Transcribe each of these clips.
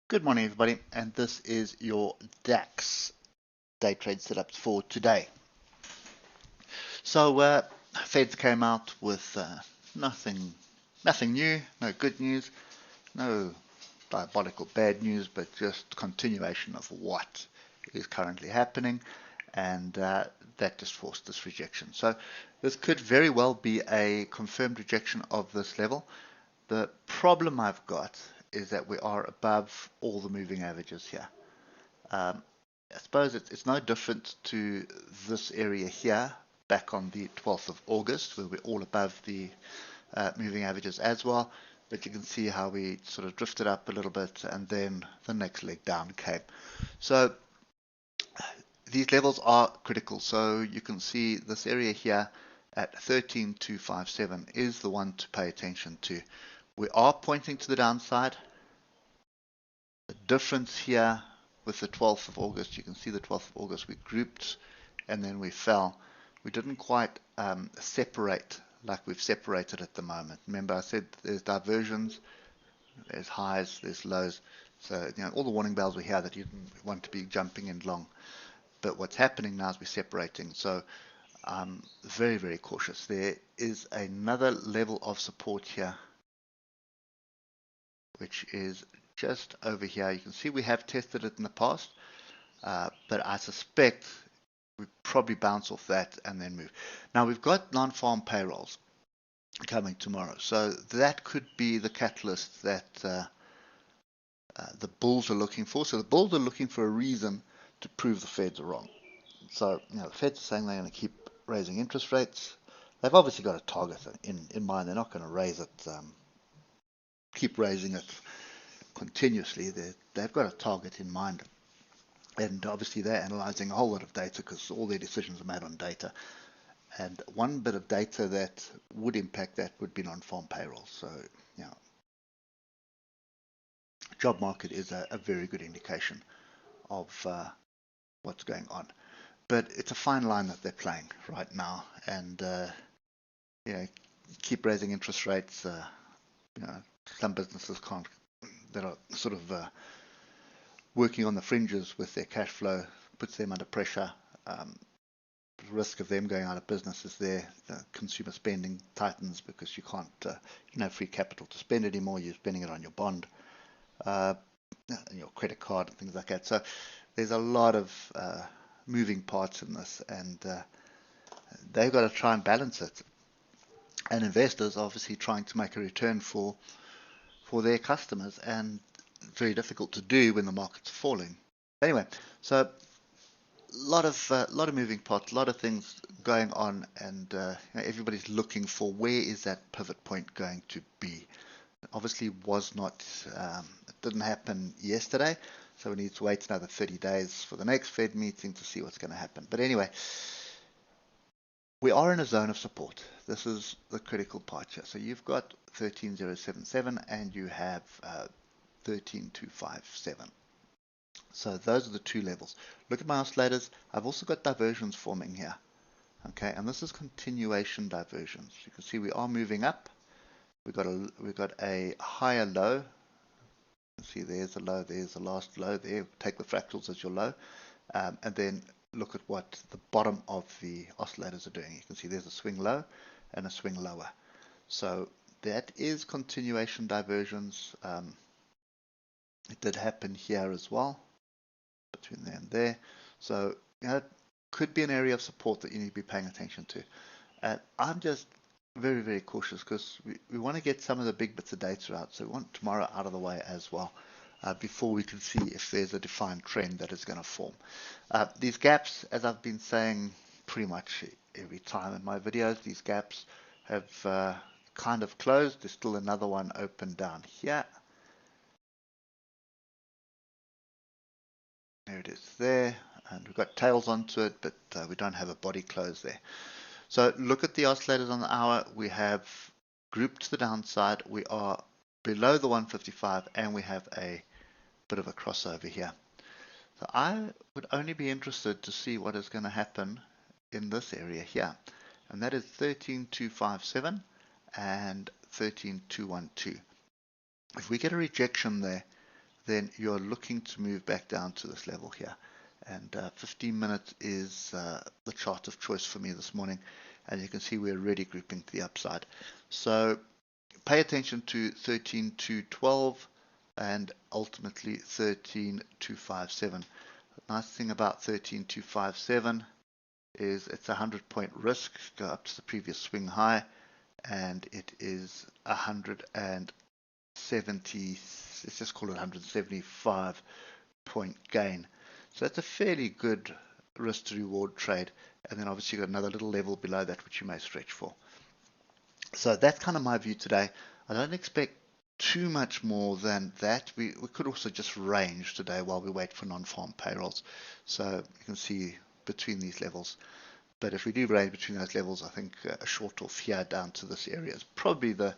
Good morning, everybody, and this is your DAX day trade setups for today. So, Feds came out with nothing new, no good news, no diabolical bad news, but just continuation of what is currently happening, and that just forced this rejection. So, this could very well be a confirmed rejection of this level. The problem I've got is that we are above all the moving averages here. I suppose it's no different to this area here back on the 12th of August, where we're all above the moving averages as well. But you can see how we sort of drifted up a little bit and then the next leg down came. So these levels are critical. So you can see this area here at 13,257 is the one to pay attention to. We are pointing to the downside. The difference here with the 12th of August, you can see the 12th of August, we grouped and then we fell. We didn't quite separate like we've separated at the moment. Remember I said there's diversions, there's highs, there's lows. So, all the warning bells we hear that you didn't want to be jumping in long. But what's happening now is we're separating. So I'm very, very cautious. There is another level of support here, which is just over here. You can see we have tested it in the past, but I suspect we probably bounce off that and then move. Now we've got non-farm payrolls coming tomorrow, so that could be the catalyst that the bulls are looking for. So the bulls are looking for a reason to prove the Feds are wrong. So the Feds are saying they're going to keep raising interest rates. They've obviously got a target in mind. They're not going to raise it, keep raising it continuously. They've got a target in mind, and obviously they're analyzing a whole lot of data because all their decisions are made on data. And one bit of data that would impact that would be non-farm payrolls. So job market is a very good indication of what's going on. But it's a fine line that they're playing right now, and keep raising interest rates. Some businesses can't, that are sort of working on the fringes with their cash flow, puts them under pressure. The risk of them going out of business is there. Consumer spending tightens because you can't, free capital to spend anymore. You're spending it on your bond, your credit card, and things like that. So there's a lot of moving parts in this, and they've got to try and balance it. And investors are obviously trying to make a return for their customers, and very difficult to do when the market's falling. Anyway, so a lot of moving parts, a lot of things going on, and everybody's looking for where is that pivot point going to be. It obviously was not, it didn't happen yesterday, so we need to wait another 30 days for the next Fed meeting to see what's going to happen. But anyway, we are in a zone of support. This is the critical part here. So you've got 13,077 and you have 13,257. So those are the two levels. Look at my oscillators. I've also got diversions forming here. Okay, and this is continuation diversions. You can see we are moving up. We've got a higher low. You can see there's a low, there's the last low there. Take the fractals as your low, and then look at what the bottom of the oscillators are doing. You can see there's a swing low and a swing lower. So that is continuation diversions. It did happen here as well, between there and there. So it could be an area of support that you need to be paying attention to. I'm just very, very cautious because we want to get some of the big bits of data out. So we want tomorrow out of the way as well, before we can see if there's a defined trend that is going to form. These gaps, as I've been saying pretty much every time in my videos, these gaps have kind of closed. There's still another one open down here. There it is there, and we've got tails onto it, but we don't have a body close there. So look at the oscillators on the hour. We have grouped to the downside. We are below the 155, and we have a bit of a crossover here. So I would only be interested to see what is going to happen in this area here, and that is 13,257 and 13,212. If we get a rejection there, then you're looking to move back down to this level here. And 15 minutes is the chart of choice for me this morning. And you can see we're already grouping to the upside. So pay attention to 13,212 and ultimately 13,257. The nice thing about 13,257 is it's a 100-point risk, go up to the previous swing high, and it is 170, let's just call it 175 point gain. So that's a fairly good risk to reward trade. And then obviously you've got another little level below that which you may stretch for. So that's kind of my view today. I don't expect too much more than that. We could also just range today while we wait for non-farm payrolls. So you can see between these levels. But if we do range between those levels, I think a short off here down to this area is probably the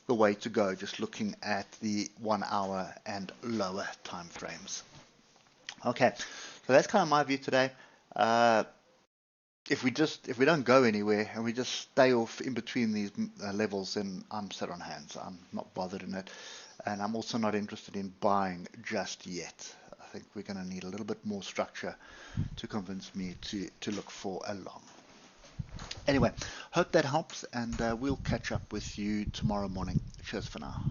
way to go, just looking at the 1 hour and lower time frames. Okay, so that's kind of my view today. If we don't go anywhere and we just stay off in between these levels, then I'm set on hands. I'm not bothered in it, and I'm also not interested in buying just yet. I think we're going to need a little bit more structure to convince me to look for a long. Anyway, hope that helps, and we'll catch up with you tomorrow morning. Cheers for now.